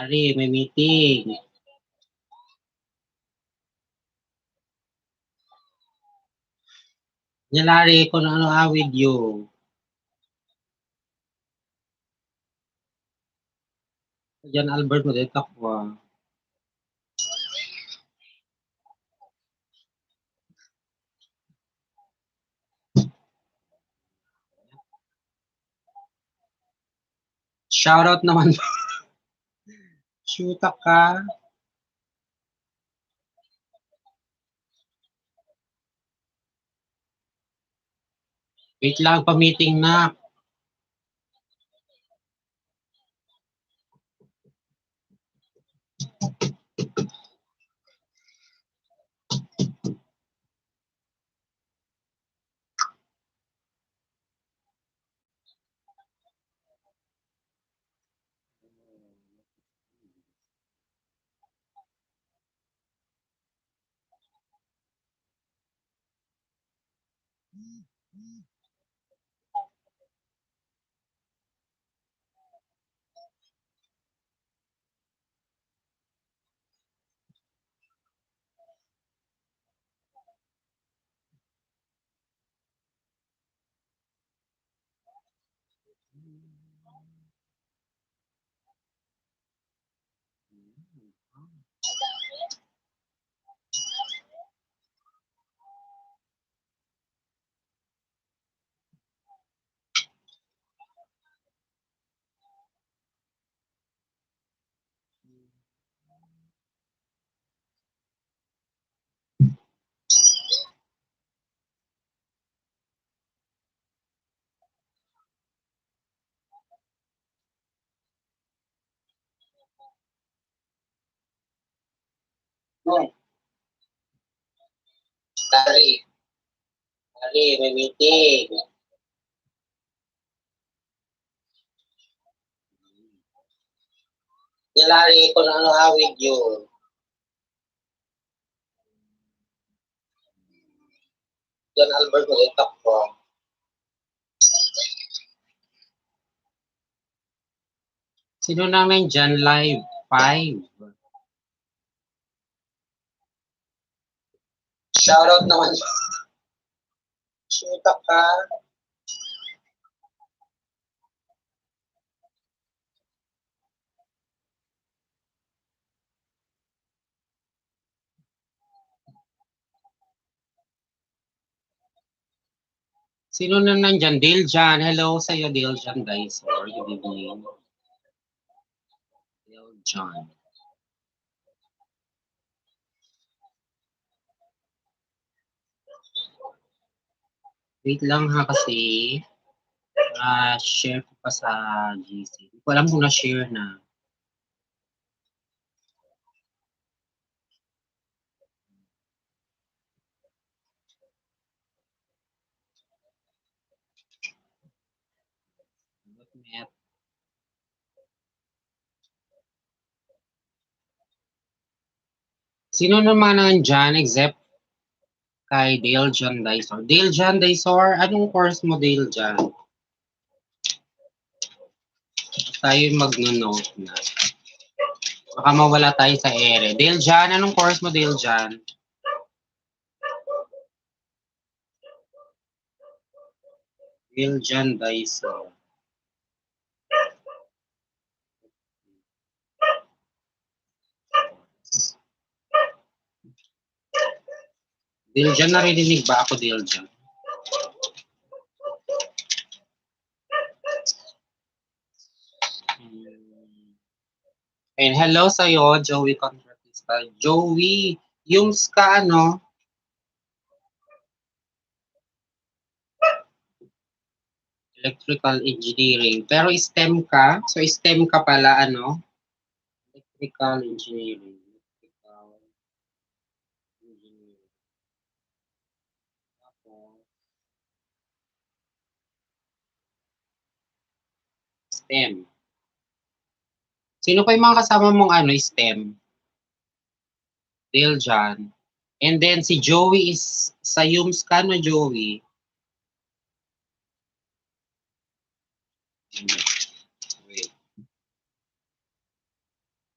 Larry, may meeting. Yan, Larry, kung ano awid yun. Diyan, Albert, mo dito ako. Shoutout naman. Shoot ka. Wait lang, pa-meeting na. Larry, may meeting. Yan, Larry, kung ano awid yun. Diyan, Albert, mo dito ako. Sino namin dyan live? 5. Shoutout naman. Shoot ka. Sino na nandyan? Dale Jan. Hello sa iyo, Dale Jan, guys. Or good evening. Dale Jan. Wait lang ha, kasi share ko pa sa GC. Hindi ko alam kung na-share na. Sino naman nandyan except kay Dale Jan Dysor? Dale Jan Dysor, anong course mo, Dale Jan? Tayo magno-note na. Baka mawala tayo sa ere. Deljan, anong course mo, Deljan? Deljan Daiso. Deljan, narinig ba ako, Deljan? And hello sa'yo, Joey Contratista. Joey, yung ska, ano? Electrical engineering. Pero STEM ka? So STEM ka pala, ano? Electrical engineering. Electrical engineering. STEM. Sino pa yung mga kasama mong ano, STEM? Deljan. And then si Joey is sa Yums ka, no, Joey? Wait.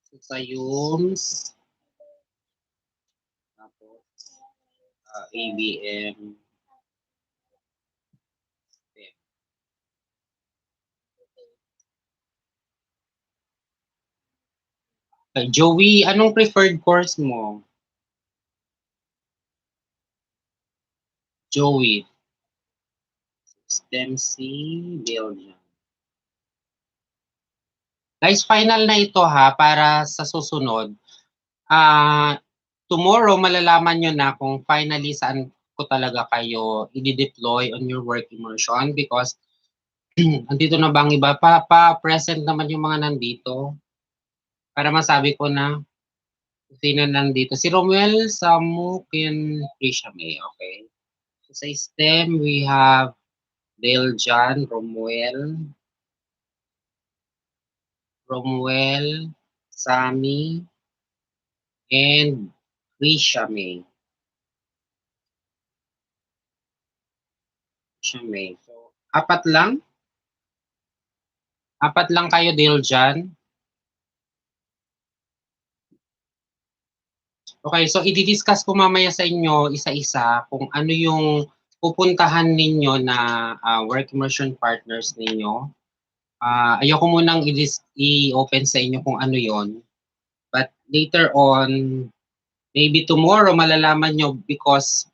So, sa Yums. Tapos, ABM. Joey, anong preferred course mo? Joey. STEM C, Belgium. Guys, final na ito ha, para sa susunod. Tomorrow, malalaman nyo na kung finally saan ko talaga kayo i-deploy on your work immersion because andito na bang iba? Pa-present naman yung mga nandito para masabi ko na sino nandito. Si Romuel, Samukin, Prisha May. Okay. So, sa STEM, we have Deljan, Romuel, Sami, and Prisha May. Prisha May. So, apat lang? Apat lang kayo, Deljan? Okay, so i-discuss ko mamaya sa inyo isa-isa kung ano yung pupuntahan ninyo na work immersion partners ninyo. Ayoko munang i-open sa inyo kung ano yon. But later on, maybe tomorrow malalaman nyo because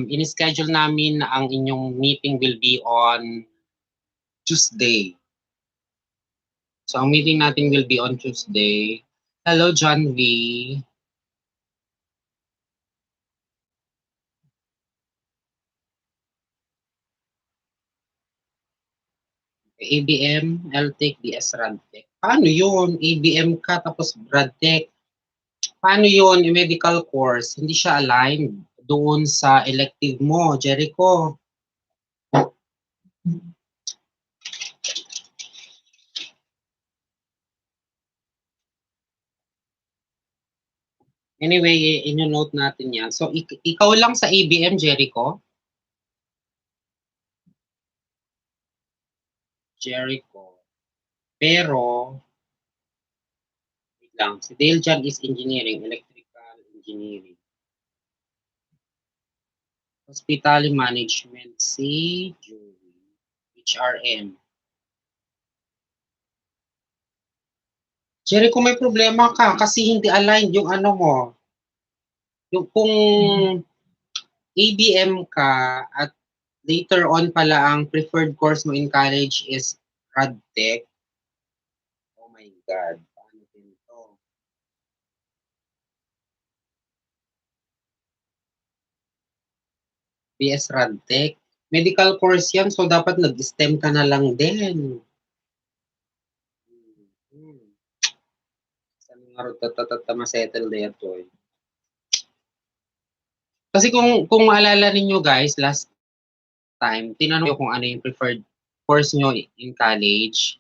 in-schedule namin na ang inyong meeting will be on Tuesday. So ang meeting natin will be on Tuesday. Hello, John V. ABM, LTEC, DS, RadTech. Paano yun? ABM ka tapos RadTech. Paano yun? Medical course. Hindi siya aligned doon sa elective mo, Jericho. Anyway, ino-note natin yan. So, ikaw lang sa ABM, Jericho? Jericho. Pero, wait lang. Si Dale is engineering, electrical engineering. Hospitality management, si Joey. HRM. Jericho, may problema ka kasi hindi aligned yung ano mo. Yung kung ABM ka at later on pala ang preferred course mo in college is RadTech. Oh my God. Paano din ito? PS RadTech. Medical course yan, so dapat nag-STEM ka na lang din. Saan nga rin masettle na ito eh. Kasi kung maalala ninyo guys, last time, tinanong ko kung ano yung preferred course nyo in college.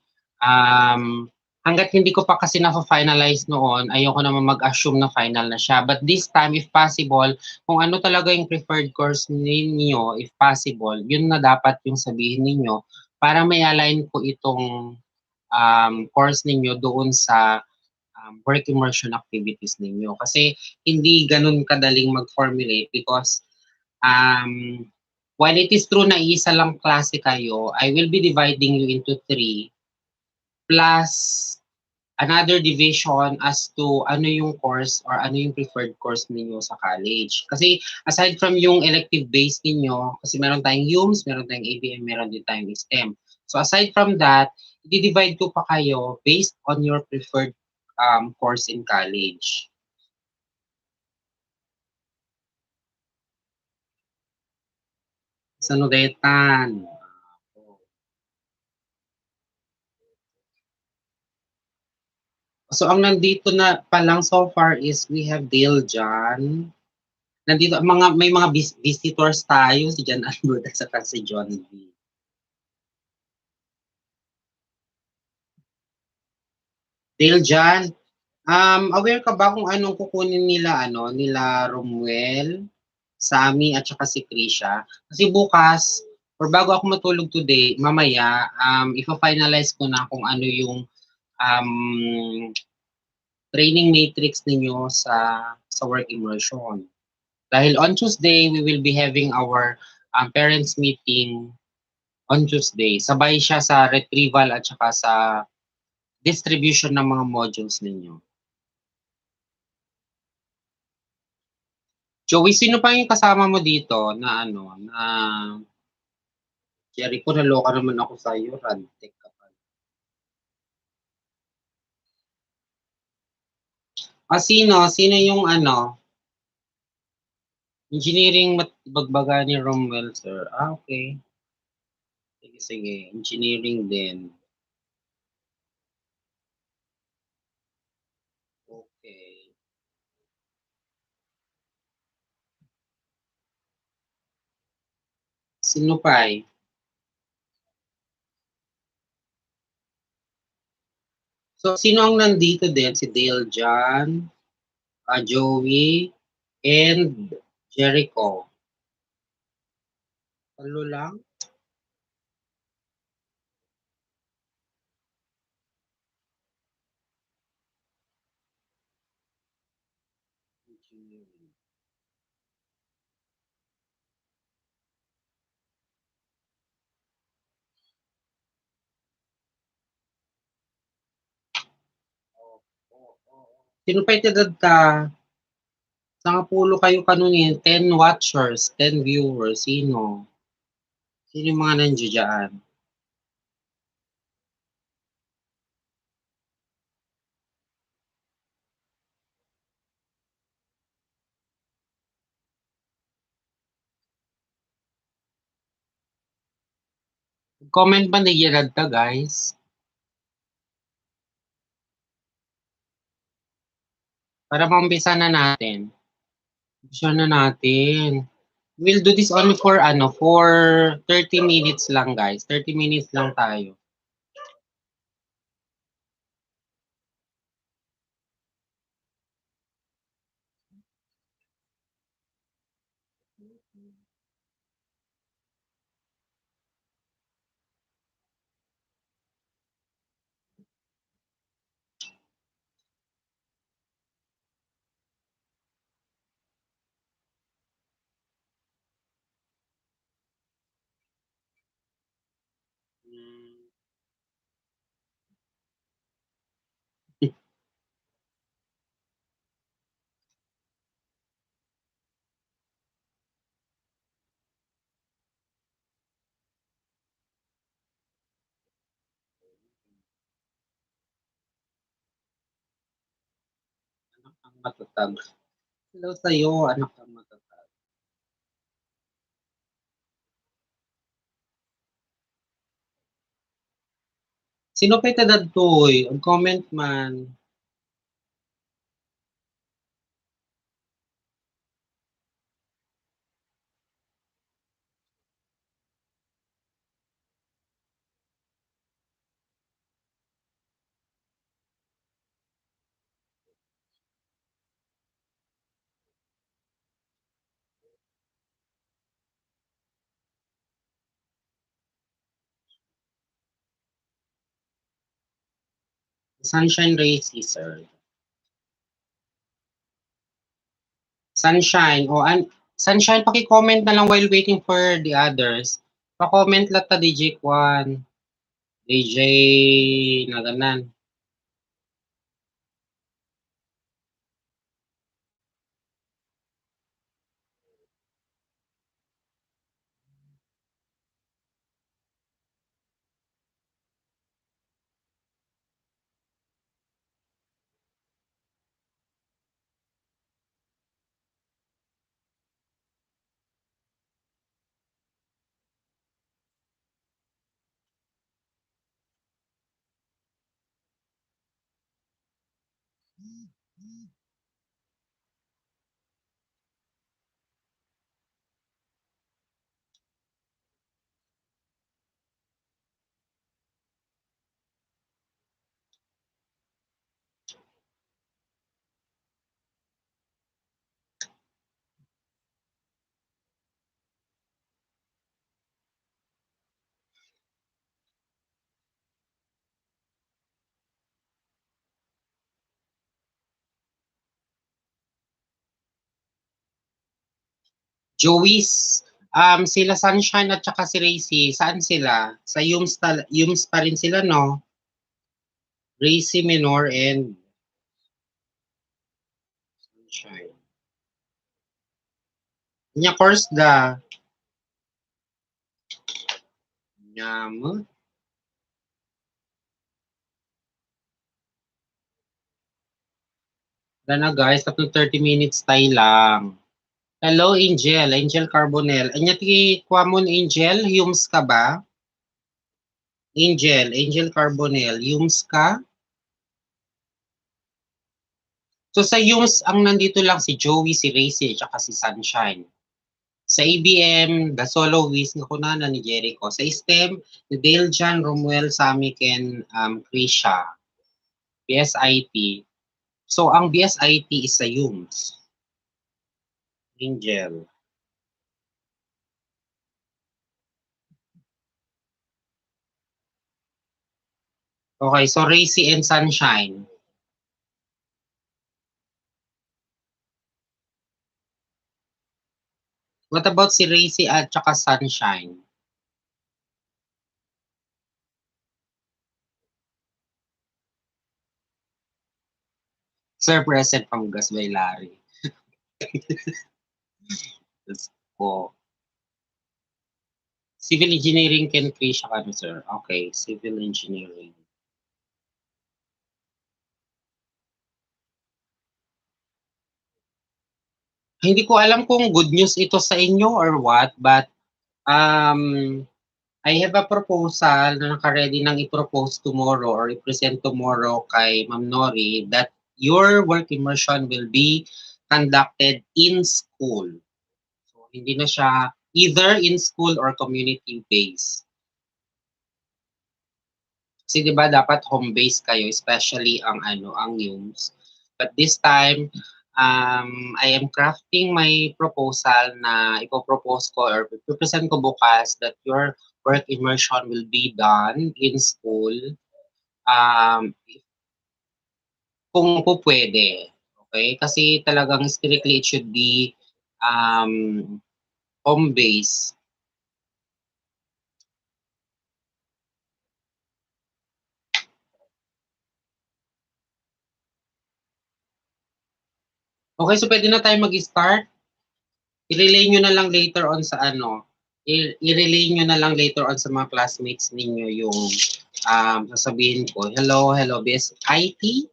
Hanggat hindi ko pa kasi na-finalize noon, ayoko naman mag-assume na final na siya. But this time, if possible, kung ano talaga yung preferred course ninyo, if possible, yun na dapat yung sabihin ninyo para may align ko itong course ninyo doon sa work immersion activities ninyo. Kasi hindi ganun kadaling mag-formulate because um, while it is true na isa lang klase kayo, I will be dividing you into three plus another division as to ano yung course or ano yung preferred course ninyo sa college. Kasi aside from yung elective base ninyo, kasi meron tayong UMS, meron tayong ABM, meron din tayong STEM. So aside from that, i-divide ko pa kayo based on your preferred course in college. Sa Nuretan. So ang nandito na pa lang so far is we have Dale John. Nandito mga may mga visitors tayo si John Albert at saka si John B. Dale John, aware ka ba kung anong kukunin nila nila Romuel, Sammy at saka si Krisha? Kasi bukas or bago ako matulog today, mamaya ifa-finalize ko na kung ano yung um, training matrix ninyo sa work immersion. Dahil on Tuesday, we will be having our parents meeting on Tuesday. Sabay siya sa retrieval at saka sa distribution ng mga modules ninyo. Joey, sino pa yung kasama mo dito na na Jericho, naloka naman ako sa iyo, Radtech ka pa. Sino? Sino yung engineering bagbaga ni Romwell, sir? Okay. Sige, sige. Engineering din. Okay. Sino pa eh? So, sino ang nandito din? Si Dale John, Joey, and Jericho. Talo lang? Sino pa itadad ka? Sa pulo kayo kanunin, 10 watchers, 10 viewers, sino? Sino yung mga nandiyo dyan? Comment ba nagyalad ka, guys? Para maumpisa na natin. Umpisa na natin. We'll do this only for for 30 minutes lang, guys. 30 minutes lang tayo. Anak ang matatag. Hello sa'yo, anak ang matatag. Sino pa itadad to eh? Comment man. Sunshine Racy, sir. Sunshine, o Sunshine, paki-comment na lang while waiting for the others. Pa-comment lang ta DJ Kwan, DJ na ganan. Joey's, sila Sunshine at saka si Racy, saan sila? Sa Yums pa rin sila, no? Racy Minor and Sunshine. Nya course da. Nya mo. Na guys, tapos 30 minutes tayo lang. Hello, Angel. Angel Carbonell. Anya ti Kwamon Angel, Yums ka ba? Angel Carbonell, Yums ka? So sa Yums, ang nandito lang si Joey, si Racy, at si Sunshine. Sa ABM, the soloist nga kunana ni Jericho. Sa STEM, ni Dale Jan, Romuel, Sami, Ken, Krisha. BSIT. So ang BSIT is sa Yums. Angel. Okay, so Racy and Sunshine. What about si Racy at saka Sunshine? Sir Present from Gas by Larry. Let's go. Civil Engineering Ken Krisha kami, sir. Okay, Civil Engineering. Hindi ko alam kung good news ito sa inyo or what, but um, I have a proposal na naka-ready nang i-propose tomorrow or i-present tomorrow kay Ma'am Nori that your work immersion will be conducted in school. So, hindi na siya either in school or community-based. Kasi 'di ba dapat home base kayo, especially ang news. But this time I am crafting my proposal na ipo-propose ko or i-present ko bukas that your work immersion will be done in school um, kung po pwede. Okay? Kasi talagang strictly it should be um, home base. Okay, so pwede na tayo mag-start. I-relay nyo na lang later on sa i-relay nyo na lang later on sa mga classmates ninyo yung sasabihin ko. Hello, best IT.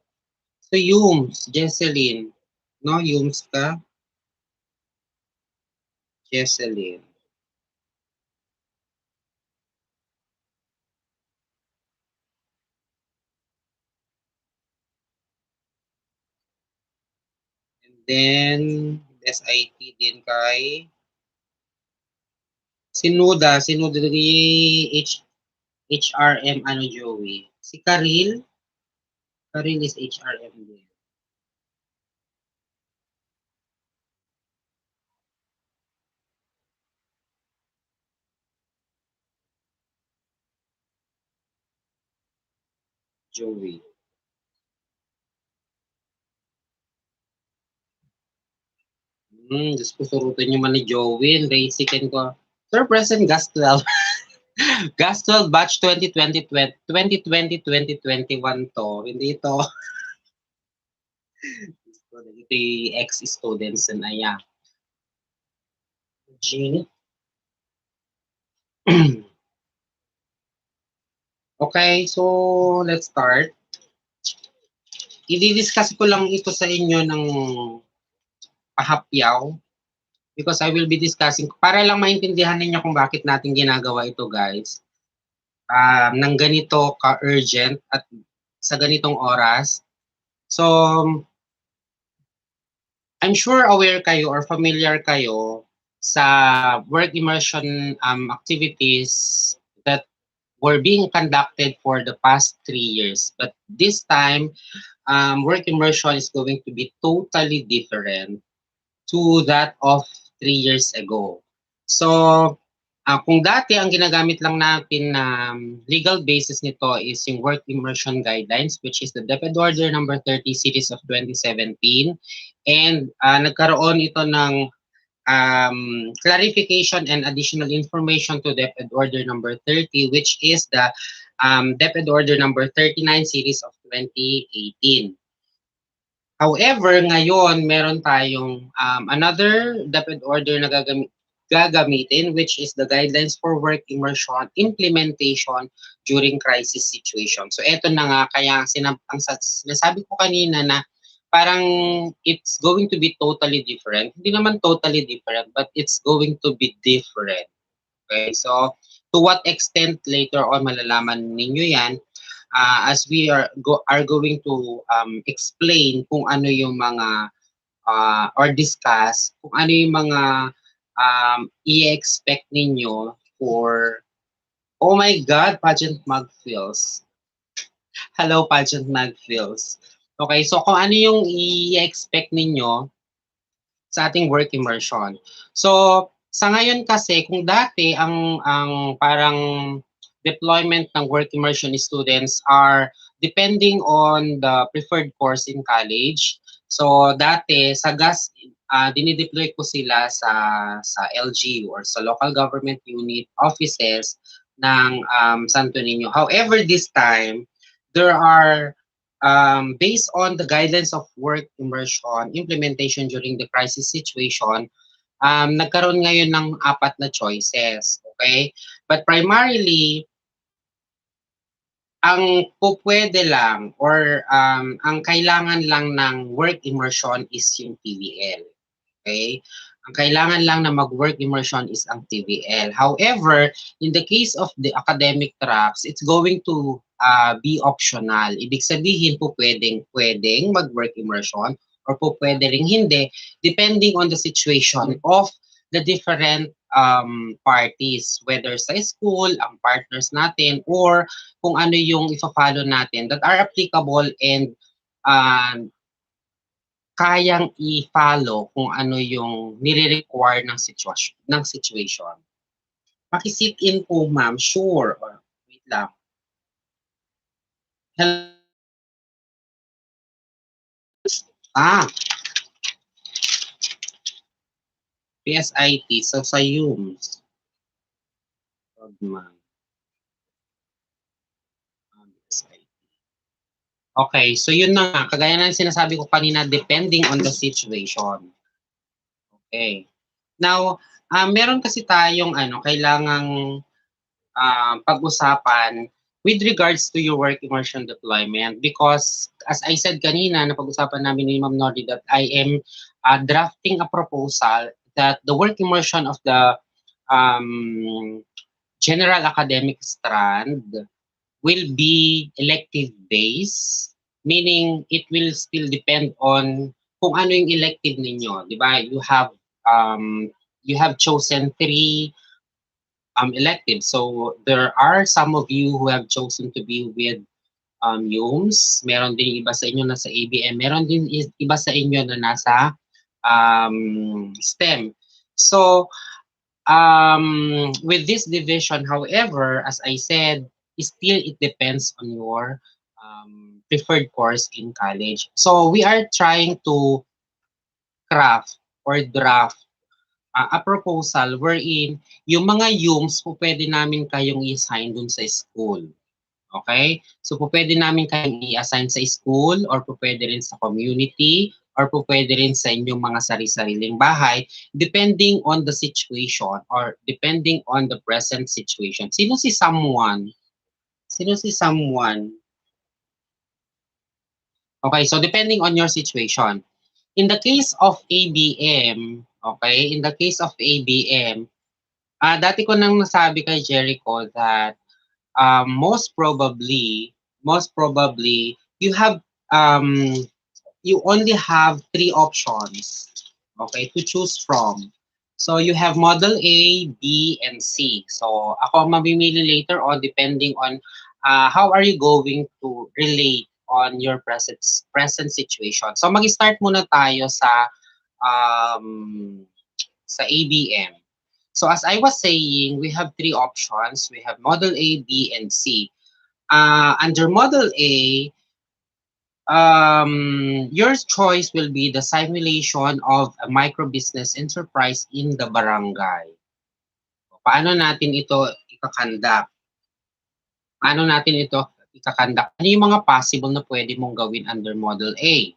So, Yums, Jesseline. No, Yums ka? Jesseline. And then, best IT din kay Sinuda HRM Joey. Si Karil is HRM din. Joey. Diyos ko, surutin niyo man ni Jowin, Raysiken ko. Sir President, gas 12. Gas 12 batch 2020-2021 to. Hindi ito. Ito yung ex-students na aya. Jean. Okay, so let's start. I-discuss ko lang ito sa inyo ng pahapyaw because I will be discussing para lang maintindihan ninyo kung bakit natin ginagawa ito, guys. Nang ganito ka-urgent at sa ganitong oras. So, I'm sure aware kayo or familiar kayo sa work immersion activities that were being conducted for the past 3 years. But this time, work immersion is going to be totally different to that of 3 years ago. So, kung dati ang ginagamit lang natin na legal basis nito is yung work immersion guidelines, which is the DepEd Order number 30 series of 2017, and nagkaroon ito ng clarification and additional information to DepEd Order number 30, which is the DepEd Order number 39 series of 2018. However, ngayon meron tayong another DepEd order na gagamitin, which is the guidelines for work immersion implementation during crisis situation. So eto na nga, kaya sinasabi ko kanina na parang it's going to be totally different. Hindi naman totally different, but it's going to be different. Okay, so to what extent later on malalaman ninyo yan as we are going to explain kung ano yung mga or discuss kung ano yung mga i-expect ninyo for, oh my God, Pageant Magfills. Hello, Pageant Magfills. Okay, so kung ano yung i-expect ninyo sa ating work immersion. So, sa ngayon kasi, kung dati ang parang deployment ng work immersion students are depending on the preferred course in college. So, dati, sa GAS, dinideploy ko sila sa LGU or sa local government unit offices ng Santo Niño. However, this time, there are based on the guidelines of work immersion implementation during the crisis situation, nagkaroon ngayon ng 4 na choices. Okay? But primarily, ang pupwede lang or ang kailangan lang ng work immersion is yung TVL. Okay? Ang kailangan lang na mag-work immersion is ang TVL. However, in the case of the academic tracks, it's going to be optional. Ibig sabihin po pwedeng mag-work immersion or po pwede ring hindi, depending on the situation of the different parties, whether sa school, ang partners natin, or kung ano yung ifa-follow natin that are applicable and kayang i-follow kung ano yung nire-require ng situation. Maki-sit in po, ma'am. Sure. Wait lang. Hello. PSIT. So, sa UMS. Okay, so yun na nga. Kagaya na sinasabi ko kanina, depending on the situation. Okay. Now, meron kasi tayong kailangang pag-usapan with regards to your work immersion deployment because as I said kanina, napag-usapan namin ni Ma'am Nori that I am drafting a proposal that the work immersion of the general academic strand will be elective based, meaning it will still depend on kung ano yung elective ninyo, di ba? You have chosen 3 electives. So there are some of you who have chosen to be with UMS. Meron din iba sa inyo na sa ABM. Meron din iba sa inyo na nasa STEM. So with this division, however, as I said, still it depends on your preferred course in college. So we are trying to craft or draft a proposal wherein yung mga YUMs po pwede namin kayong i-assign dun sa school. Okay? So po pwede namin kayong i-assign sa school or po pwede rin sa community or po pwede rin sa inyong mga sari-sariling bahay depending on the situation or depending on the present situation. Sino si someone? Sino si someone? Okay, so depending on your situation. In the case of ABM, okay, in the case of ABM, dati ko nang nasabi kay Jericho that most probably, you only have three options, okay, to choose from. So you have model A, B, and C. So ako mamimili later on depending on how are you going to relate on your present situation. So mag-start muna tayo um, sa ABM. So as I was saying, we have three options. We have model A, B, and C. Under model A, your choice will be the simulation of a micro-business enterprise in the barangay. Paano natin ito ikakandak? Paano natin ito ikakandak? Ano yung mga possible na pwede mong gawin under model A?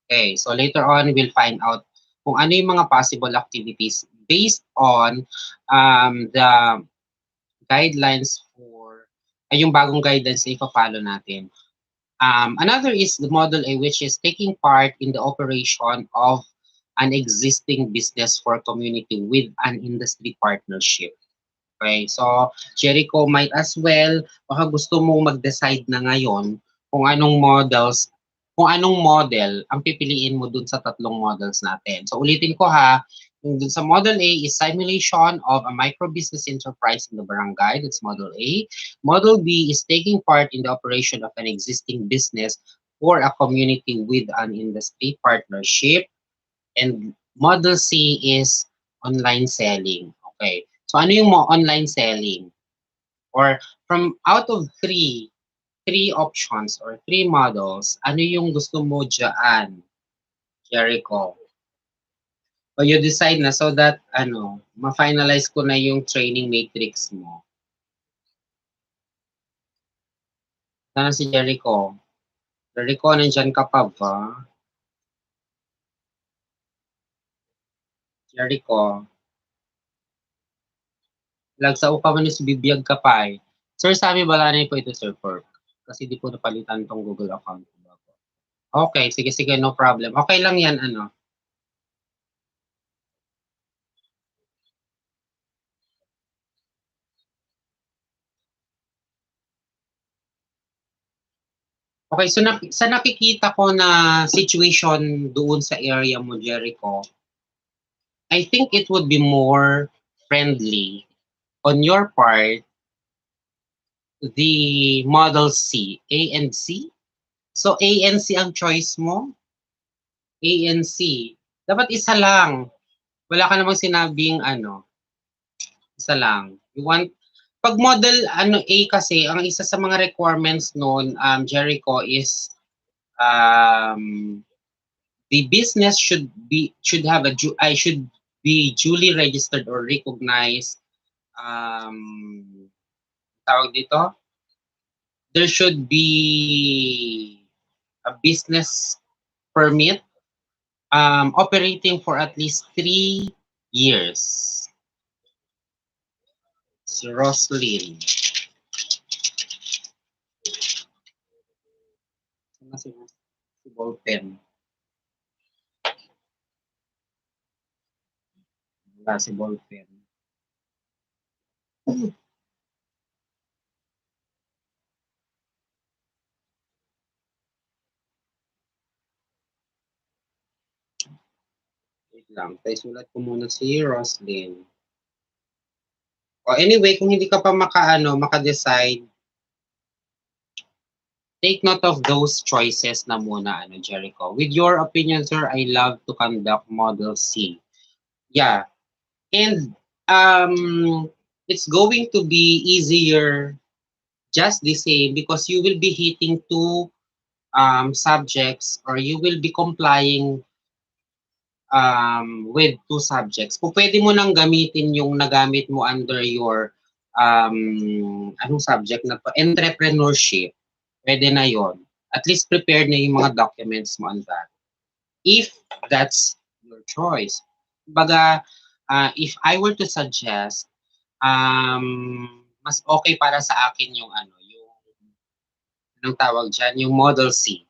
Okay, so later on, we'll find out kung ano yung mga possible activities based on the guidelines for yung bagong guidelines na ipapalo natin. Another is the model A, which is taking part in the operation of an existing business for community with an industry partnership. Okay, so Jericho might as well, baka gusto mong mag-decide na ngayon kung anong model ang pipiliin mo dun sa tatlong models natin. So ulitin ko ha, dun sa model A is simulation of a micro-business enterprise in the barangay, that's model A. Model B is taking part in the operation of an existing business for a community with an industry partnership. And model C is online selling. Okay. So ano yung online selling? Or from out of three options or three models, ano yung gusto mo dyan, Jericho? O you decide na so that ma-finalize ko na yung training matrix mo. Sana si Jericho? Jericho, nandyan ka pa ba? Jericho? Lagsa ka man yung bibiyag ka pa eh. Sir, sa amin wala na po ito, Sir Corp. Kasi di po napalitan tong Google account ko. Okay, sige, no problem. Okay lang yan, Okay, so sa nakikita ko na situation doon sa area mo, Jericho, I think it would be more friendly on your part, the model C, A and C. So A and C ang choice mo? A and C. Dapat isa lang. Wala ka namang sinabing isa lang. You want, pag model A kasi, ang isa sa mga requirements noon, Jericho, is the business should have should be duly registered or recognized. Tawag dito, there should be a business permit operating for at least 3 years. Si Roslyn. Ano si ballpen? Wala si ballpen. Wait lang. Tayo sulat ko muna si Roslyn. Anyway, kung hindi ka pa maka-decide, take note of those choices na muna, Jericho. With your opinion, sir, I love to conduct model C. Yeah. And it's going to be easier just the same because you will be hitting two subjects, or you will be complying with 2 subjects. Kung pwede mo nang gamitin yung nagamit mo under your anong subject na to? Entrepreneurship. Pwede na yon. At least prepared na yung mga documents mo on that. If that's your choice. Kumbaga, if I were to suggest, mas okay para sa akin yung anong tawag dyan, yung Model C.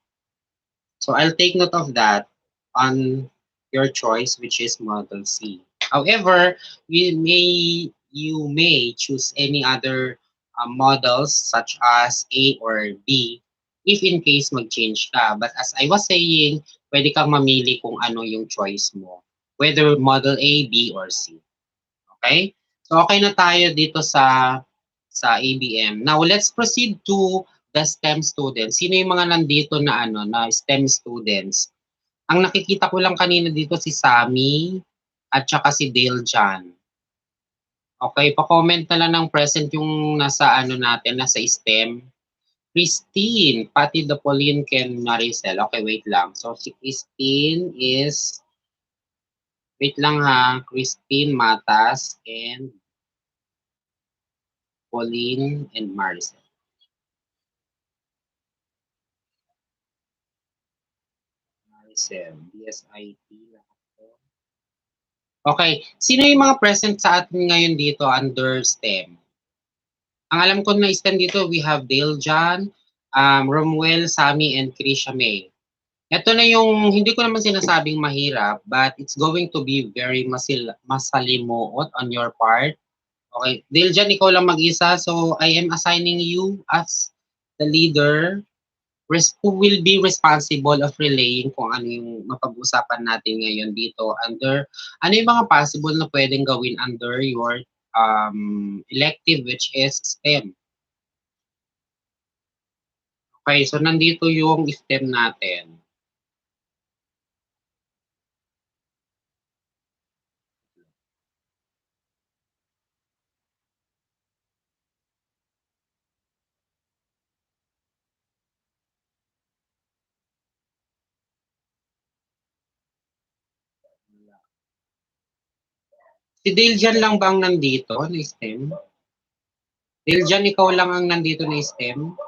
So I'll take note of that on your choice, which is Model C. However, you may choose any other models such as A or B if in case mag-change ka. But as I was saying, pwede kang mamili kung ano yung choice mo, whether Model A, B, or C. Okay? So okay na tayo dito sa ABM. Now let's proceed to the STEM students. Sino yung mga nandito na na STEM students? Ang nakikita ko lang kanina dito si Sammy at saka si Dale John. Okay, pa-comment na lang ng present yung nasa natin, nasa STEM. Christine, pati the Pauline Ken Maricel. Okay, wait lang. So si Christine is, wait lang ha, Christine Matas and Pauline and Maricel. Maricel, BSIT. Okay, sino yung mga present sa atin ngayon dito under STEM? Ang alam ko na STEM dito, we have Dale John, Romuel, Sammy, and Krisha May. Ito na yung, hindi ko naman sinasabing mahirap, but it's going to be very masalimuot on your part. Okay, Dale John, ikaw lang mag-isa, so I am assigning you as the leader who will be responsible of relaying kung ano yung mapag-usapan natin ngayon dito under, ano yung mga possible na pwedeng gawin under your elective, which is STEM. Okay, so nandito yung STEM natin. Si Dale lang ba ang nandito na STEM? Dale, ikaw lang ang nandito na STEM?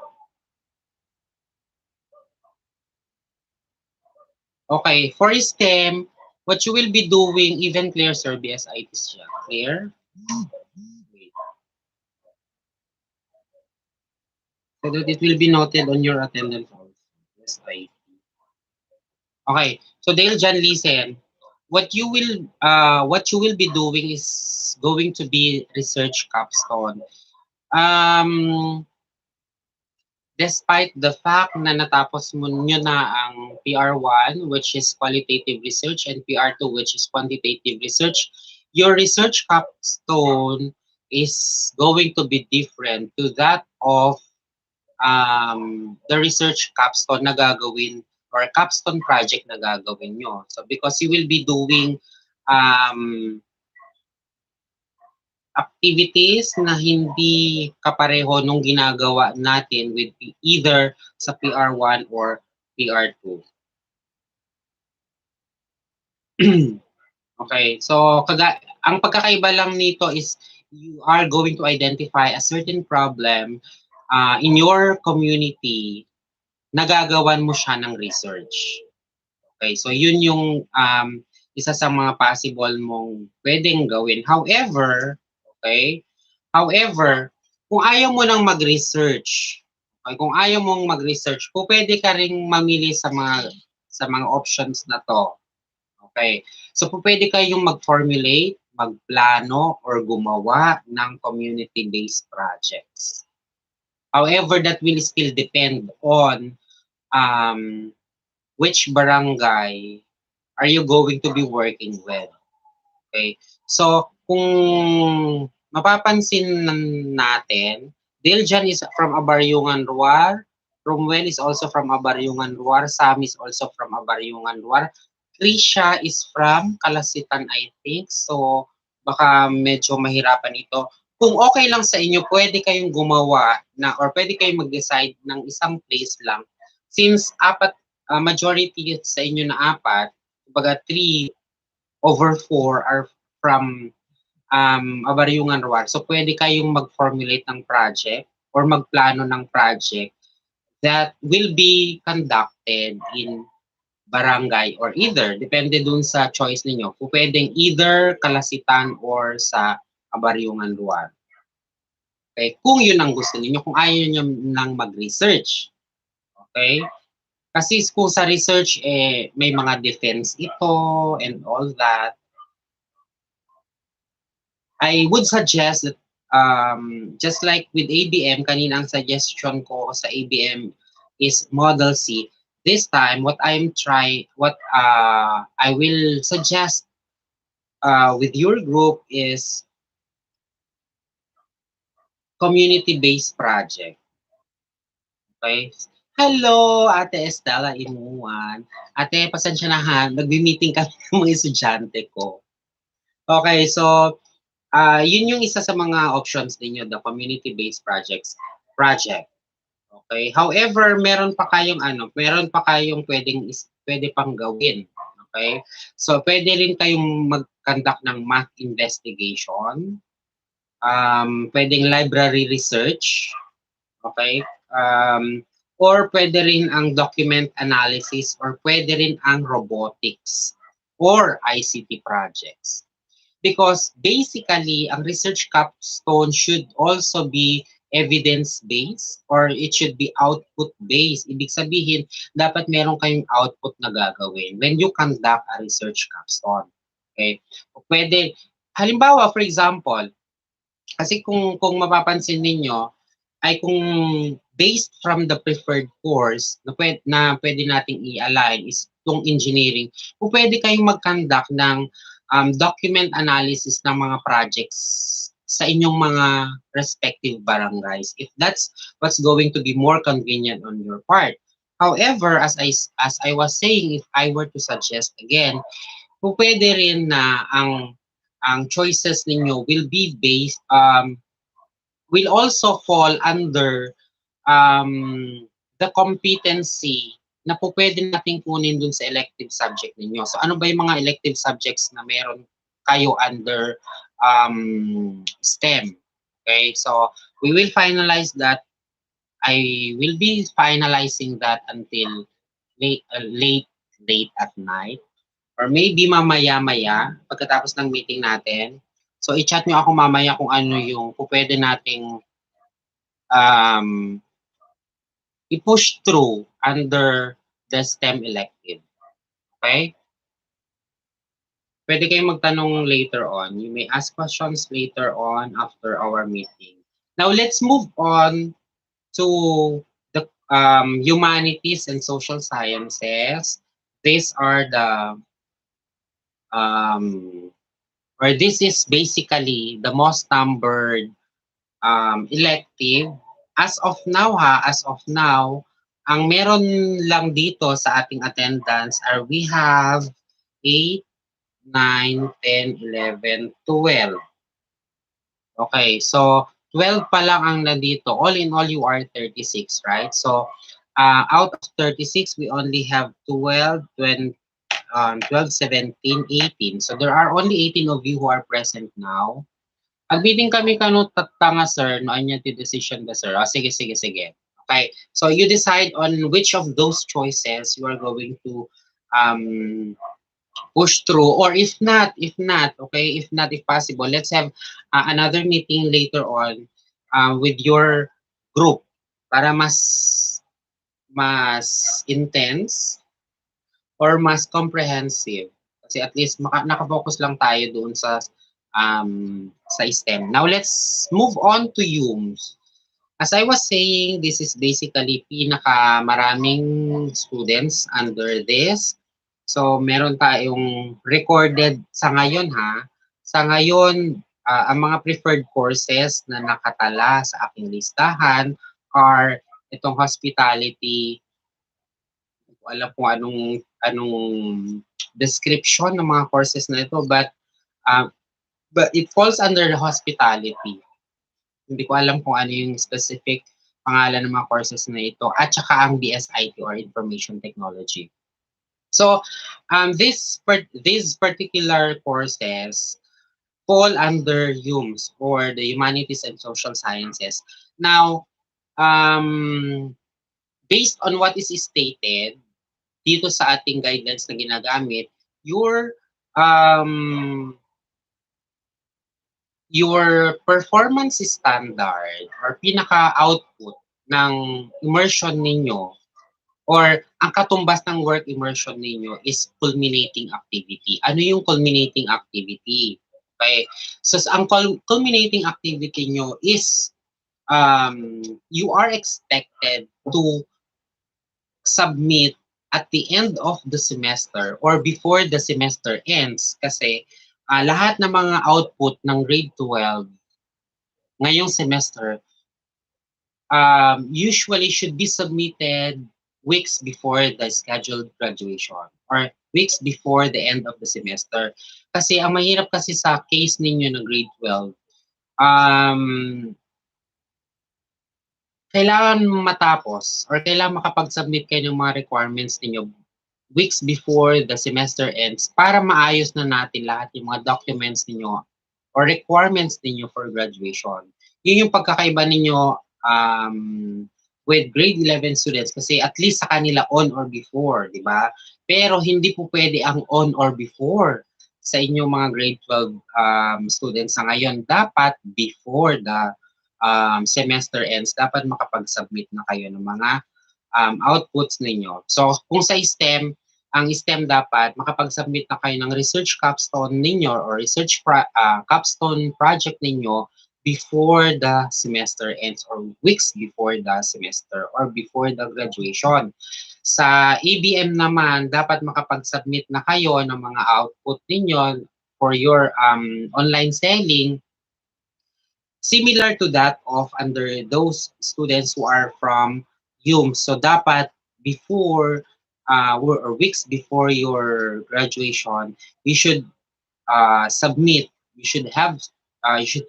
Okay, for STEM, what you will be doing, even clear sir, BSIT siya. Clear? Wait. So that it will be noted on your attendance also. BSIT. Okay, so Dale John, listen. What you will be doing is going to be research capstone. Despite the fact na natapos mo nyo na ang PR1, which is qualitative research, and PR2, which is quantitative research, your research capstone is going to be different to that of the research capstone na gagawin or capstone project na gagawin nyo. So because you will be doing activities na hindi kapareho nung ginagawa natin with either sa PR1 or PR2. Okay, so ang pagkakaiba lang nito is you are going to identify a certain problem in your community, nagagawan mo siya ng research. Okay, so yun yung isa sa mga possible mong pwedeng gawin. However, kung ayaw mo nang mag-research, okay, kung ayaw mong mag-research, pwede ka ring mamili sa mga options na to. Okay, so pwede kayong mag-formulate, magplano, or gumawa ng community-based projects. However, that will still depend on which barangay are you going to be working with. Okay? So, kung mapapansin natin, Diljan is from Abaryungan Ruar, Romwell is also from Abaryungan Ruar, Sam is also from Abaryungan Ruar, Trisha is from Kalasitan, I think. So, baka medyo mahirapan ito. Kung okay lang sa inyo, pwede kayong gumawa na or pwede kayong mag-decide ng isang place lang. Since majority sa inyo na apat, kumbaga 3 over 4 are from Abaryungan Ruar. So pwede kayong mag-formulate ng project or magplano ng project that will be conducted in barangay or either, depende dun sa choice ninyo. Kung pwedeng either Kalasitan or sa Abaryungan Ruar. Okay? Kung yun ang gusto niyo, kung ayaw niyo nang mag-research. Okay? Kasi kung sa research, may mga defense ito and all that. I would suggest that just like with ABM, kanina ang suggestion ko sa ABM is Model C. This time, what I will suggest with your group is community-based project. Okay? Hello, Ate Estela Imuan. Ate, pasensya na ha, nagbi-meeting kami ng mga estudyante ko. Okay, so yun yung isa sa mga options ninyo, the community-based project. Okay? However, meron pa kayong pwede pang gawin. Okay? So, pwede rin kayong mag-conduct ng math investigation. Pwedeng library research. Okay? Or pwede rin ang document analysis or pwede rin ang robotics or ICT projects. Because basically, ang research capstone should also be evidence-based or it should be output-based. Ibig sabihin, dapat meron kayong output na gagawin when you conduct a research capstone. Okay? Pwede, halimbawa, for example, kasi kung mapapansin ninyo, ay kung based from the preferred course na pwede nating i-align is itong engineering, kung pwede kayong mag-conduct ng document analysis ng mga projects sa inyong mga respective barangays, if that's what's going to be more convenient on your part. However, as I was saying, if I were to suggest again, kung pwede rin na ang choices ninyo will be based will also fall under the competency na po pwede nating kunin dun sa elective subject ninyo. So ano ba yung mga elective subjects na meron kayo under STEM? Okay, so we will finalize that. I will be finalizing that until late at night. Or maybe mamaya-maya, pagkatapos ng meeting natin. So i-chat nyo ako mamaya kung ano yung pwede nating i-push through under the STEM elective. Okay? Pwede kayong magtanong later on. You may ask questions later on after our meeting. Now, let's move on to the humanities and social sciences. These are the, or this is basically the most numbered elective. As of now, ang meron lang dito sa ating attendance are we have 8, 9, 10, 11, 12. Okay, so 12 pa lang ang nandito. All in all, you are 36, right? So, out of 36, we only have 12, 12, 17, 18. So, there are only 18 of you who are present now. Agbiting kami kanot tatanga, sir, no anya ti decision ba, sir? Sige. Okay, so you decide on which of those choices you are going to push through, or if not, okay, if possible, let's have another meeting later on with your group para mas intense or mas comprehensive. Kasi at least nakafocus lang tayo doon sa STEM. Now, let's move on to UMS. As I was saying, this is basically maraming students under this. So, meron tayong recorded sa ngayon Sa ngayon, ang mga preferred courses na nakatala sa aking listahan are itong hospitality. Hindi ko alam kung anong description ng mga courses na ito, but it falls under the hospitality. Hindi ko alam kung ano yung specific pangalan ng mga courses na ito, at saka ang BSIT or Information Technology. So these particular courses fall under HUMS, or the Humanities and Social Sciences. Now, based on what is stated dito sa ating guidelines na ginagamit, your um, your performance standard or pinaka-output ng immersion ninyo, or ang katumbas ng work immersion ninyo, is culminating activity. Ano yung culminating activity? Okay. So ang culminating activity nyo is you are expected to submit at the end of the semester or before the semester ends, kasi lahat ng mga output ng grade 12 ngayong semester usually should be submitted weeks before the scheduled graduation or weeks before the end of the semester. Kasi ang mahirap kasi sa case ninyo ng grade 12, um, kailangan matapos or kailangan makapag-submit kayo ng mga requirements ninyo weeks before the semester ends para maayos na natin lahat yung mga documents ninyo or requirements ninyo for graduation. Yun yung pagkakaiba ninyo with grade 11 students, kasi at least sa kanila on or before, di ba? Pero hindi po pwede ang on or before sa inyong mga grade 12 students na ngayon. Dapat before the semester ends, dapat makapag-submit na kayo ng mga outputs ninyo. So kung sa STEM, ang STEM dapat makapag-submit na kayo ng research capstone ninyo or research capstone project ninyo before the semester ends or weeks before the semester or before the graduation. Sa ABM naman, dapat makapag-submit na kayo ng mga output ninyo for your online selling, similar to that of under those students who are from HUMS. So dapat before or weeks before your graduation, you should submit, you should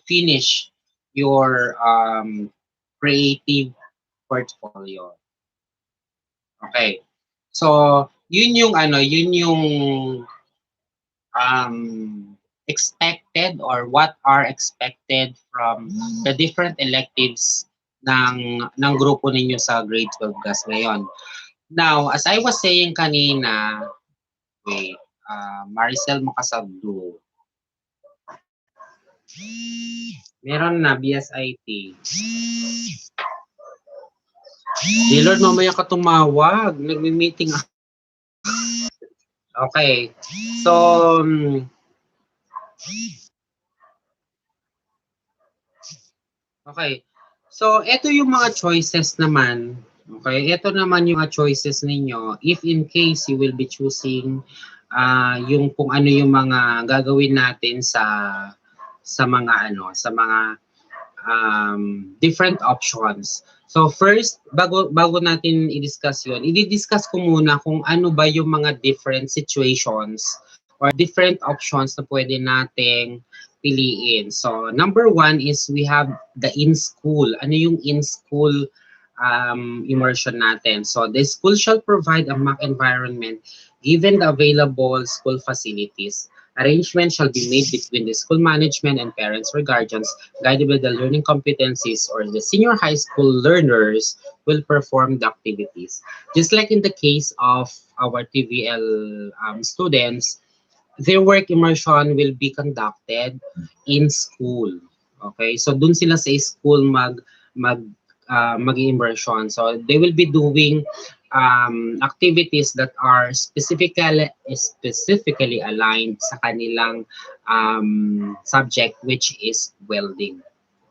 finish your creative portfolio. Okay. So yun yung expected or what are expected from the different electives ng grupo ninyo sa grade 12 class ngayon. Now, as I was saying kanina, wait, Maricel Makasabdo. Meron na, BSIT. Lord, mamaya ka tumawag. Nagmi-meeting ako. Okay. So, okay. So, ito yung mga choices naman. Okay, ito naman yung mga choices ninyo if in case you will be choosing yung kung ano yung mga gagawin natin sa mga different options. So first, bago natin i-discuss yun, i-discuss ko muna kung ano ba yung mga different situations or different options na pwede nating piliin. So number one is we have the in-school. Ano yung in-school immersion natin? So the school shall provide a mock environment given the available school facilities. Arrangement shall be made between the school management and parents or guardians guided by the learning competencies, or the senior high school learners will perform the activities. Just like in the case of our TVL students, their work immersion will be conducted in school. Okay? So dun sila sa school mag-immersion. So they will be doing activities that are specifically aligned sa kanilang subject, which is welding.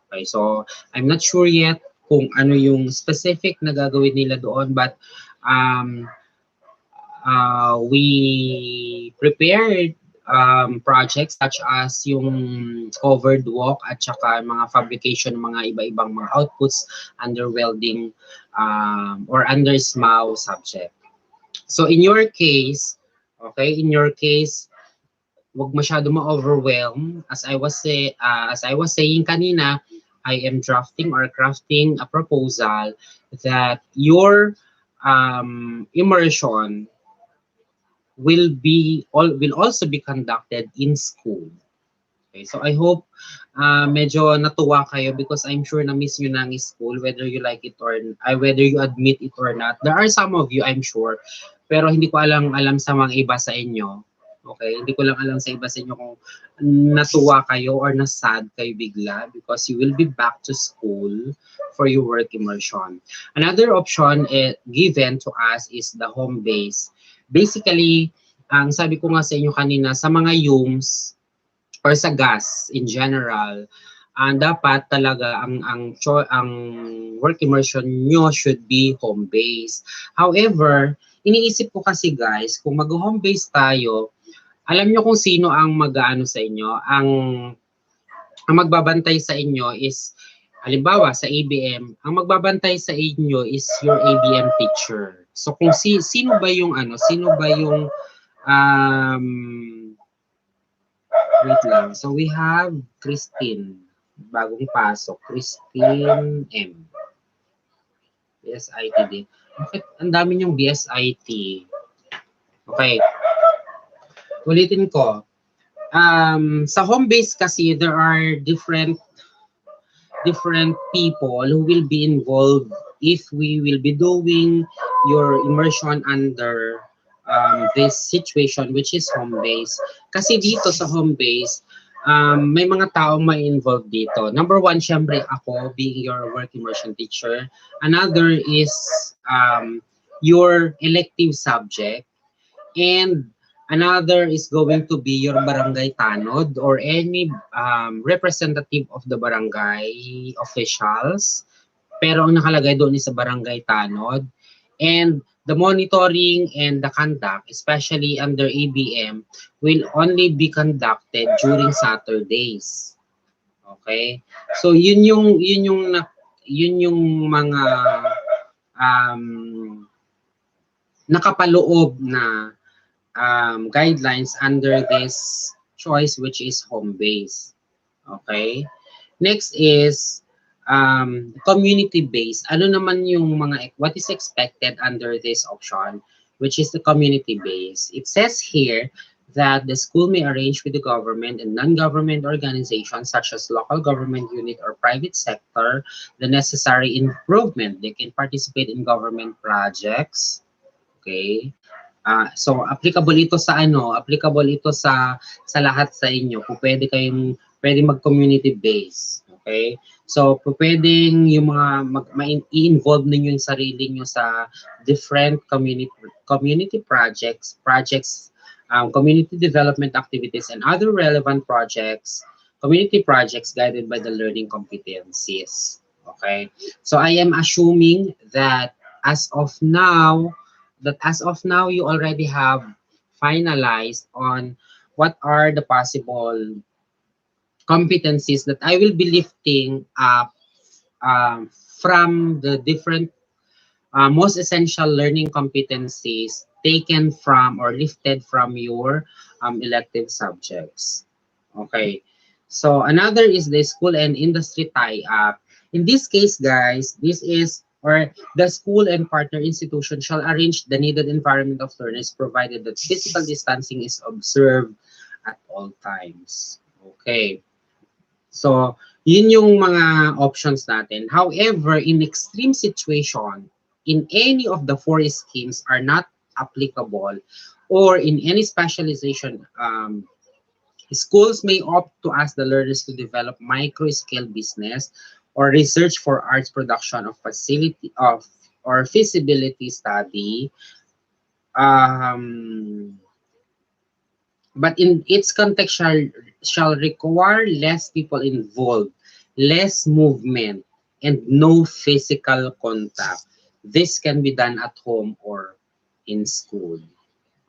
Okay, so I'm not sure yet kung ano yung specific na gagawin nila doon, but we prepared projects such as yung covered walk at saka mga fabrication, mga iba-ibang mga outputs under welding or under SMAW subject. So in your case, okay, wag masyado ma-overwhelm. As I was saying kanina, I am drafting or crafting a proposal that your immersion will also be conducted in school. Okay, so I hope medyo natuwa kayo because I'm sure na miss nyo na ang school whether you like it or whether you admit it or not. There are some of you, I'm sure, pero hindi ko alam sa mga iba sa inyo. Okay, hindi ko lang alam sa iba sa inyo kung natuwa kayo or nasad kayo bigla because you will be back to school for your work immersion. Another option given to us is the home base. Basically, ang sabi ko nga sa inyo kanina, sa mga UMS, or sa gas in general, dapat talaga ang work immersion nyo should be home based. However, iniisip ko kasi guys, kung mag-home based tayo, alam nyo kung sino ang mag-aano sa inyo, ang magbabantay sa inyo is, halimbawa sa ABM, ang magbabantay sa inyo is your ABM teacher. So kung sino ba yung wait lang. So we have Christine, bagong pasok, Christine M. BSIT din. Bakit ang dami niyong BSIT? Okay. Ulitin ko. Sa home base kasi, there are different people who will be involved if we will be doing your immersion under this situation which is home base. Kasi dito sa home base, may mga taong may involved dito. Number one, syempre ako being your work immersion teacher. Another is your elective subject. And another is going to be your barangay tanod or any representative of the barangay officials. Pero ang nakalagay doon is sa barangay tanod. And the monitoring and the conduct, especially under ABM, will only be conducted during Saturdays. Okay? So yun yung mga nakapaloob na guidelines under this choice which is home base. Okay? Next is community-based. Ano naman yung what is expected under this option, which is the community-based. It says here that the school may arrange with the government and non-government organizations such as local government unit or private sector the necessary improvement. They can participate in government projects. Okay? So applicable ito sa applicable ito sa lahat sa inyo. Kung pwede mag-community based. Okay? So pwedeng yung i-involve ninyo yung sarili nyo sa different community projects, community development activities and other relevant community projects guided by the learning competencies. Okay? So I am assuming that as of now you already have finalized on what are the possible competencies that I will be lifting up from the different most essential learning competencies taken from or lifted from your elective subjects. Okay. So another is the school and industry tie-up. In this case, guys, the school and partner institution shall arrange the needed environment of learners provided that physical distancing is observed at all times. Okay. So, yun yung mga options natin. However, in extreme situation, in any of the four schemes are not applicable or in any specialization, schools may opt to ask the learners to develop micro-scale business or research for arts production of or feasibility study. But in its context shall require less people involved, less movement, and no physical contact. This can be done at home or in school.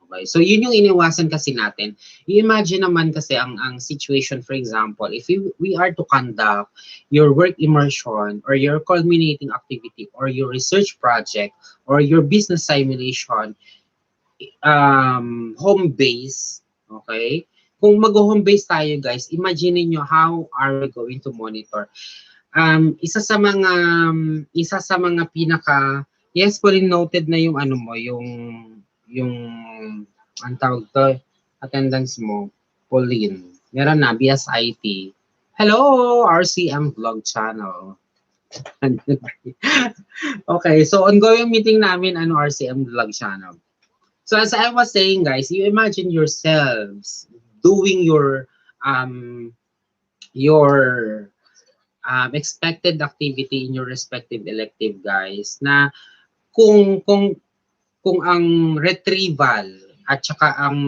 Okay, so yun yung iniwasan kasi natin. I-imagine naman kasi ang situation, for example, if we are to conduct your work immersion or your culminating activity or your research project or your business simulation home base, okay? Kung mag-home base tayo, guys, imagine niyo how are we going to monitor. Isa sa mga pinaka, yes, Pauline, noted na yung yung ang tawag to, attendance mo, Pauline. Meron na, BSIT. Hello, RCM Vlog Channel. Okay, so ongoing meeting namin, RCM Vlog Channel. So as I was saying, guys, you imagine yourselves doing um, your expected activity in your respective elective, guys, na kung kung kung ang retrieval at saka ang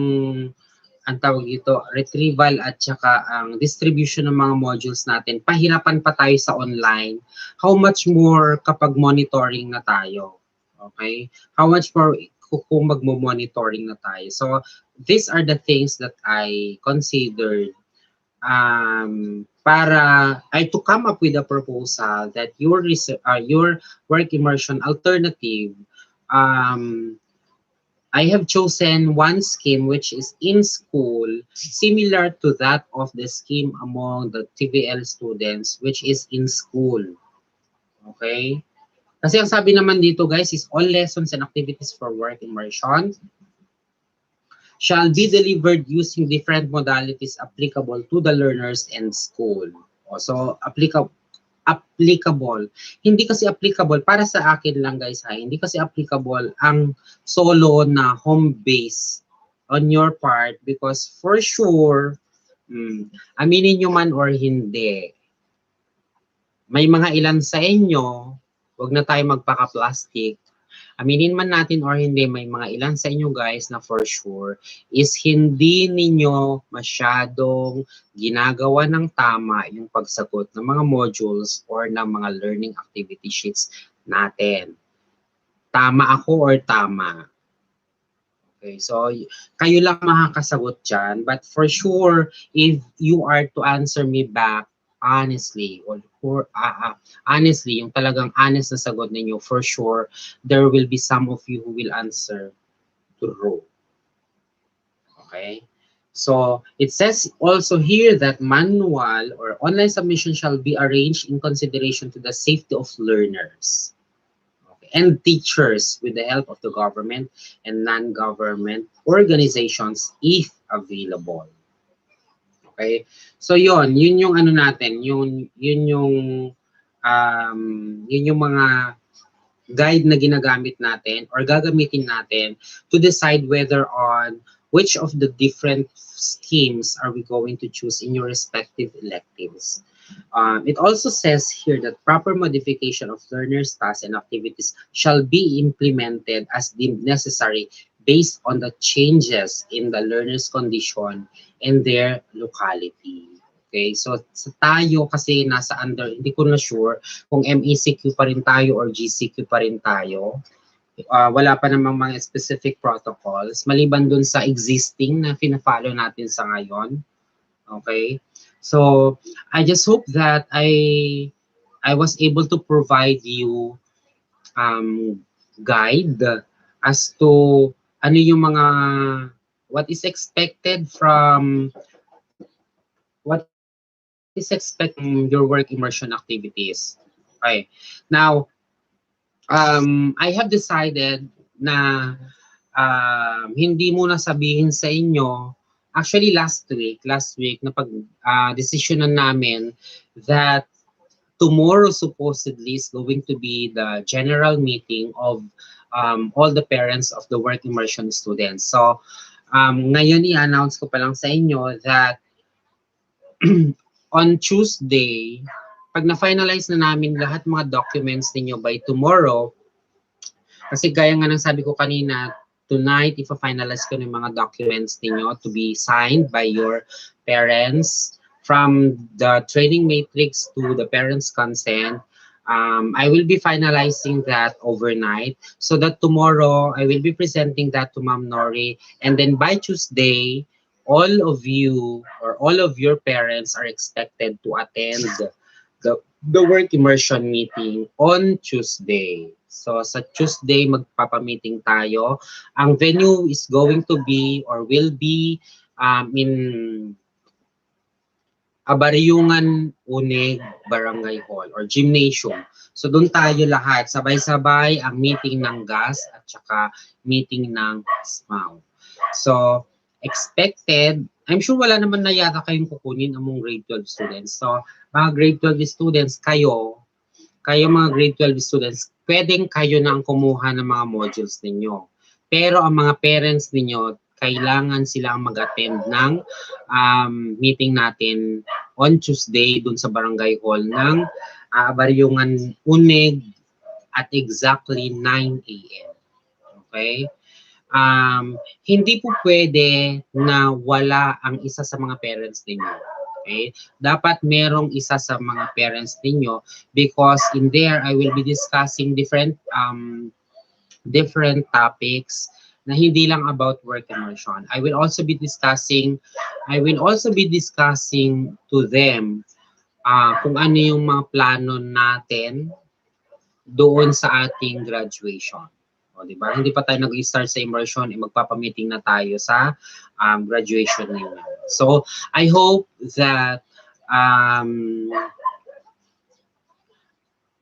tawag dito, retrieval at saka ang distribution ng mga modules natin, pahirapan pa tayo sa online, how much more kapag monitoring na tayo? Okay? How much more kung magmo-monitoring na tayo? So, these are the things that I considered para to come up with a proposal that your work immersion alternative, I have chosen one scheme which is in school, similar to that of the scheme among the TVL students, which is in school. Okay? Kasi ang sabi naman dito, guys, is all lessons and activities for work immersion shall be delivered using different modalities applicable to the learners and school. So, applicable. Hindi kasi applicable, para sa akin lang, guys, hindi kasi applicable ang solo na home base on your part, because for sure, aminin nyo man or hindi, may mga ilan sa inyo, wag na tayo magpaka-plastic, aminin man natin or hindi, may mga ilan sa inyo, guys, na for sure is hindi ninyo masyadong ginagawa ng tama yung pagsagot ng mga modules or ng mga learning activity sheets natin. Tama ako or tama? Okay, so kayo lang makakasagot dyan, but for sure, if you are to answer me back honestly, or honestly, yung talagang honest na sagot ninyo, for sure, there will be some of you who will answer true. Okay? So, it says also here that manual or online submission shall be arranged in consideration to the safety of learners and teachers with the help of the government and non-government organizations if available. Okay? So yun yung ano natin, yun yung mga guide na ginagamit natin or gagamitin natin to decide whether on which of the different schemes are we going to choose in your respective electives. It also says here that proper modification of learners' tasks and activities shall be implemented as deemed necessary based on the changes in the learner's condition and their locality. Okay, so sa tayo kasi nasa under, hindi ko na sure kung MECQ pa rin tayo or GCQ pa rin tayo. Wala pa namang mga specific protocols maliban dun sa existing na fina-follow natin sa ngayon. Okay? So, I just hope that I was able to provide you guide as to ano yung mga what is expected from your work immersion activities. Okay. Now, I have decided na hindi muna sabihin sa inyo. Actually, last week na decisionan namin that tomorrow supposedly is going to be the general meeting of all the parents of the work immersion students. So, ngayon i-announce ko pa lang sa inyo that on Tuesday, pag na-finalize na namin lahat mga documents ninyo by tomorrow, kasi gaya nga ng sabi ko kanina, tonight, ipa-finalize ko ng mga documents ninyo to be signed by your parents, from the training matrix to the parents' consent. I will be finalizing that overnight so that tomorrow I will be presenting that to Ma'am Nori, and then by Tuesday, all of you or all of your parents are expected to attend the work immersion meeting on Tuesday. So sa Tuesday, magpapamiting tayo. Ang venue is going to be or will be in Abaryungan Unig Barangay Hall or Gymnasium. So doon tayo lahat, sabay-sabay ang meeting ng GAS at saka meeting ng SMAW. So expected, I'm sure wala naman na yata kayong kukunin among grade 12 students. So mga grade 12 students, kayo mga grade 12 students, pwedeng kayo na ang kumuha ng mga modules ninyo. Pero ang mga parents ninyo, kailangan silang mag-attend ng meeting natin on Tuesday dun sa barangay hall ng Baryungan Uneg at exactly 9 a.m. Okay? Hindi po pwede na wala ang isa sa mga parents ninyo. Okay? Dapat merong isa sa mga parents ninyo because in there I will be discussing different topics na hindi lang about work immersion. I will also be discussing to them kung ano yung mga plano natin doon sa ating graduation. O, di ba? Hindi pa tayo nag-start sa immersion, magpapamiting na tayo sa graduation ninyo. So, I hope that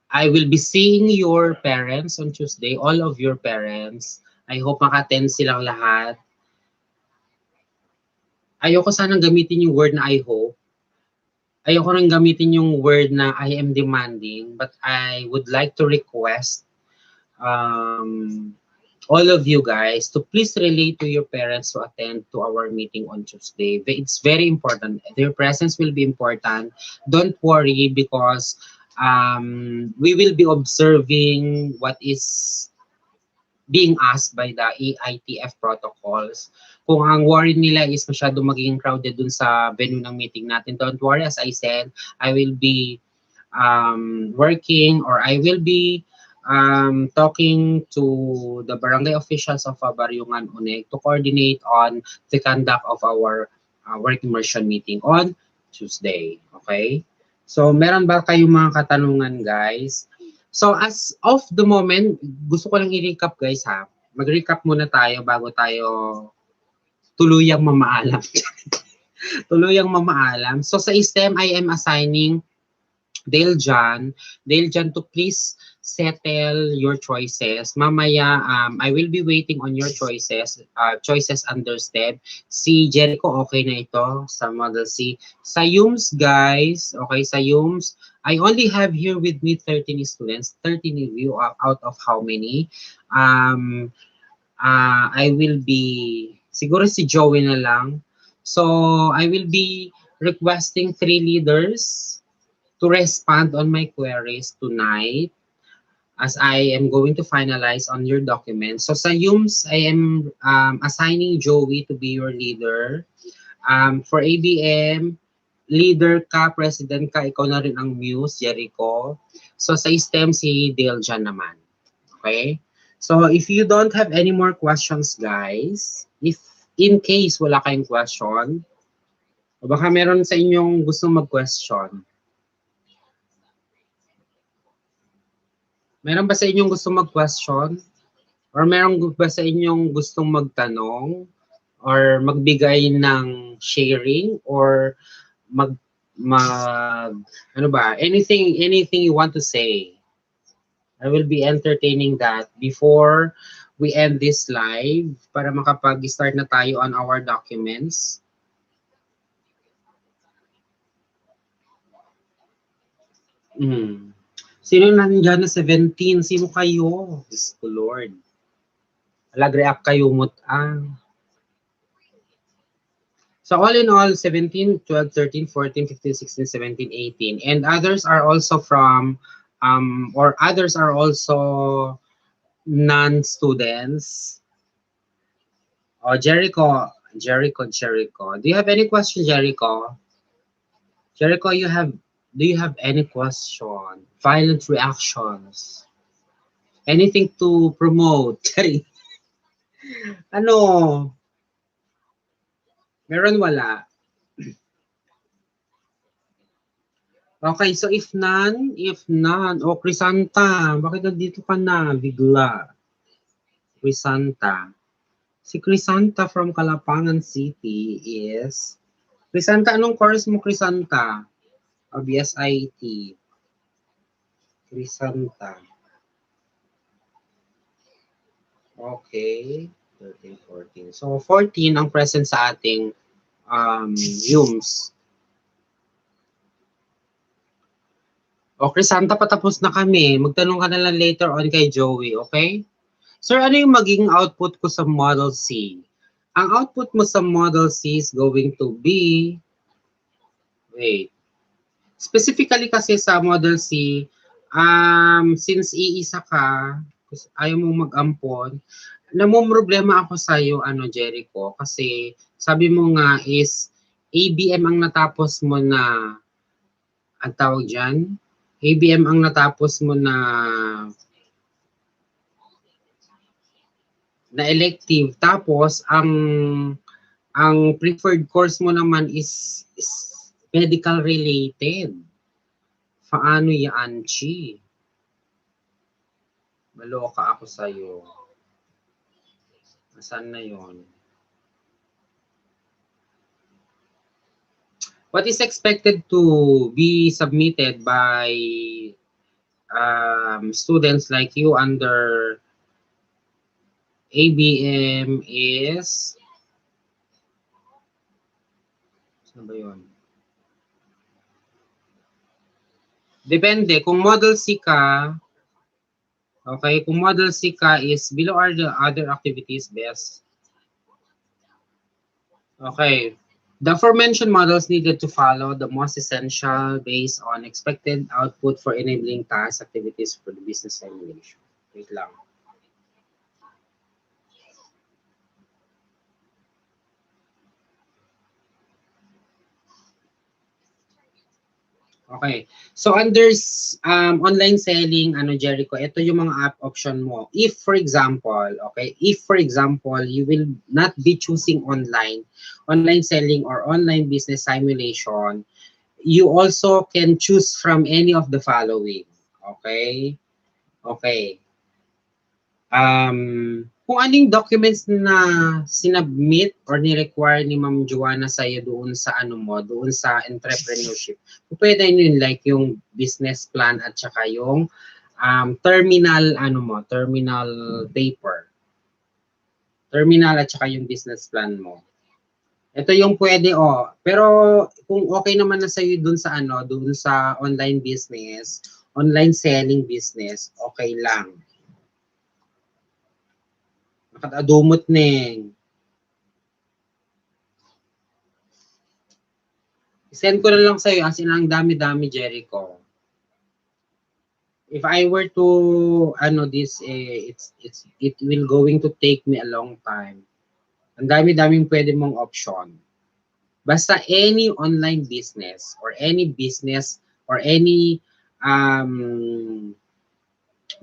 I will be seeing your parents on Tuesday, all of your parents. I hope maka-attend silang lahat. Ayoko sanang gamitin yung word na I hope. Ayoko rin gamitin yung word na I am demanding, but I would like to request all of you guys to please relate to your parents to attend to our meeting on Tuesday. It's very important. Their presence will be important. Don't worry because we will be observing what is being asked by the EITF protocols. Kung ang worry nila is masyado magiging crowded dun sa venue ng meeting natin, don't worry. As I said, I will be working or I will be talking to the barangay officials of Baryungan Uneg to coordinate on the conduct of our work immersion meeting on Tuesday. Okay? So, meron ba kayong mga katanungan, guys? So, as of the moment, gusto ko lang i-recap, guys, ha? Mag-recap muna tayo bago tayo tuluyang mamaalam. Tuluyang mamaalam. So, sa STEM, I am assigning Dale John to please settle your choices. Mamaya, I will be waiting on your choices under STEM. Si Jericho, okay na ito sa Model C. Sa UMS, guys, okay, sa UMS, I only have here with me 13 students, 13 of you out of how many? I will be, siguro si Joey na lang. So, I will be requesting 3 leaders to respond on my queries tonight as I am going to finalize on your documents. So sa UMS, I am assigning Joey to be your leader. For ABM, leader ka, president ka, ikaw na rin ang muse, Jericho. So sa STEM, si Dale dyan naman. Okay? So if you don't have any more questions, guys, if in case wala kayong question, o baka meron sa inyong gusto mag-question, meron ba sa inyong gustong mag-question? Or meron ba sa inyong gustong magtanong? Or magbigay ng sharing? Or ano ba? Anything you want to say? I will be entertaining that before we end this live para makapag-start na tayo on our documents. Sino nandiyan na 17? Sino kayo? Diyos ko, Lord. Lag-react kayo mutang. So all in all, 17, 12, 13, 14, 15, 16, 17, 18. And others are also from, or others are also non-students. Oh, Jericho. Do you have any question, Jericho? Jericho, do you have any question? Violent reactions? Anything to promote? Ano? Meron wala? Okay, so if none, oh, Crisanta, bakit nandito ka na, bigla? Crisanta. Si Crisanta from Calapangan City is, Crisanta, anong course mo, Crisanta? O BSIT? Crisanta. Okay. 13, 14. So, 14 ang present sa ating Yumes. O, Crisanta, patapos na kami. Magtanong ka na lang later on kay Joey, okay? Sir, ano yung magiging output ko sa Model C? Ang output mo sa Model C is going to be, wait, specifically kasi sa Model C, since iisa ka, ayaw mong mag-ampon, namumroblema ako sa'yo, Jericho, kasi sabi mo nga is ABM ang natapos mo na, ang tawag dyan, ABM ang natapos mo na elective, tapos ang preferred course mo naman is medical related. Paano yan, Chi? Maloka ako sa'yo. Saan na yon? What is expected to be submitted by students like you under ABM is, saan ba yun? Depende, kung Model C ka, okay, kung Model C ka is below are the other activities best. Okay. The aforementioned models needed to follow the most essential based on expected output for enabling task activities for the business simulation. Wait lang. Okay. So under online selling, Jericho, ito yung mga app option mo. If for example, you will not be choosing online selling or online business simulation, you also can choose from any of the following. Okay? Okay. Kung anong documents na sinubmit or ni-require ni Ma'am Joanna sa'yo doon sa doon sa entrepreneurship. Pwede yun like yung business plan at saka yung terminal terminal paper. Terminal at saka yung business plan mo. Ito yung pwede Pero kung okay naman na sa'yo doon sa doon sa online business, online selling business, okay lang. Nakadumot neng. Send ko na lang sa'yo as in ang dami-dami, Jericho. If I were to it will going to take me a long time. Ang dami-daming pwede mong option. Basta any online business or any business or any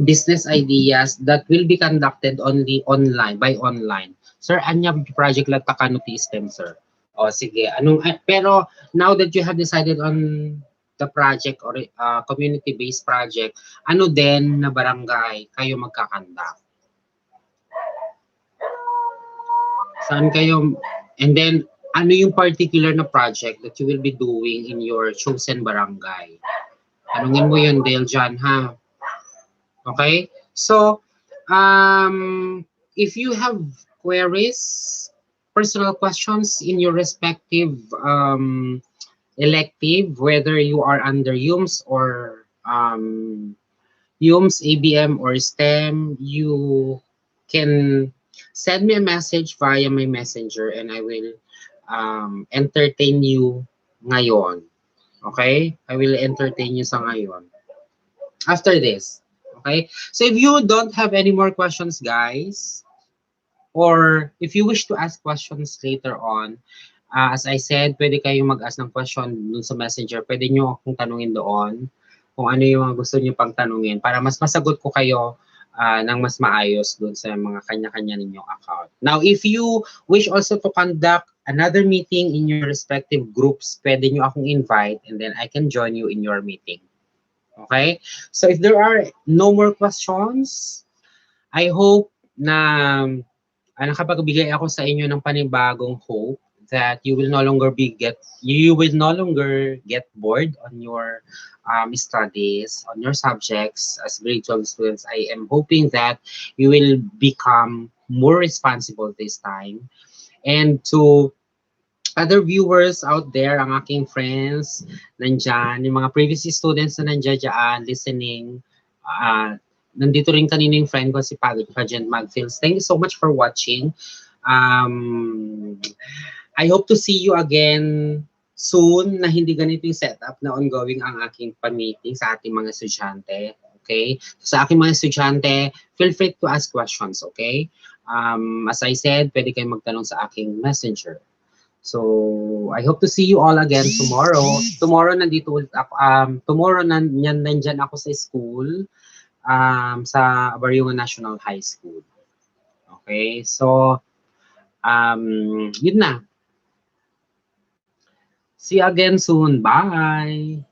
business ideas that will be conducted only online, by online. Sir, anya project lang takano system, sir? O sige, pero now that you have decided on the project or community-based project, ano din na barangay kayo magkakandak? Saan kayo, and then ano yung particular na project that you will be doing in your chosen barangay? Tanungin mo yun, Dale, dyan, ha? Okay? So, if you have queries, personal questions in your respective elective, whether you are under UMS or UMS, ABM, or STEM, you can send me a message via my messenger and I will entertain you ngayon. Okay? I will entertain you sa ngayon. After this. Okay? So if you don't have any more questions, guys, or if you wish to ask questions later on, as I said, pwede kayong mag-ask ng question dun sa messenger. Pwede nyo akong tanungin doon kung ano yung mga gusto nyo pang tanungin para mas masagot ko kayo ng mas maayos dun sa mga kanya-kanya ninyong account. Now, if you wish also to conduct another meeting in your respective groups, pwede nyo akong invite and then I can join you in your meeting. Okay? So if there are no more questions, I hope na nakapagbigay ako sa inyo ng panibagong hope that you will no longer get bored on your studies, on your subjects as grade 12 students. I am hoping that you will become more responsible this time. And to other viewers out there, ang aking friends, nandyan, yung mga previous students na nandyan dyan, listening, nandito rin kanina yung friend ko, si Pageant Magfields. Thank you so much for watching. I hope to see you again soon na hindi ganito yung setup na ongoing ang aking pa-meeting sa ating mga estudyante. Okay? Sa aking mga estudyante, feel free to ask questions, okay? As I said, pwede kayong magtanong sa aking messenger. So, I hope to see you all again tomorrow. Tomorrow, nandito ulit ako. Tomorrow, nandyan ako sa school, sa Barriungan National High School. Okay? So, yun na. See you again soon. Bye!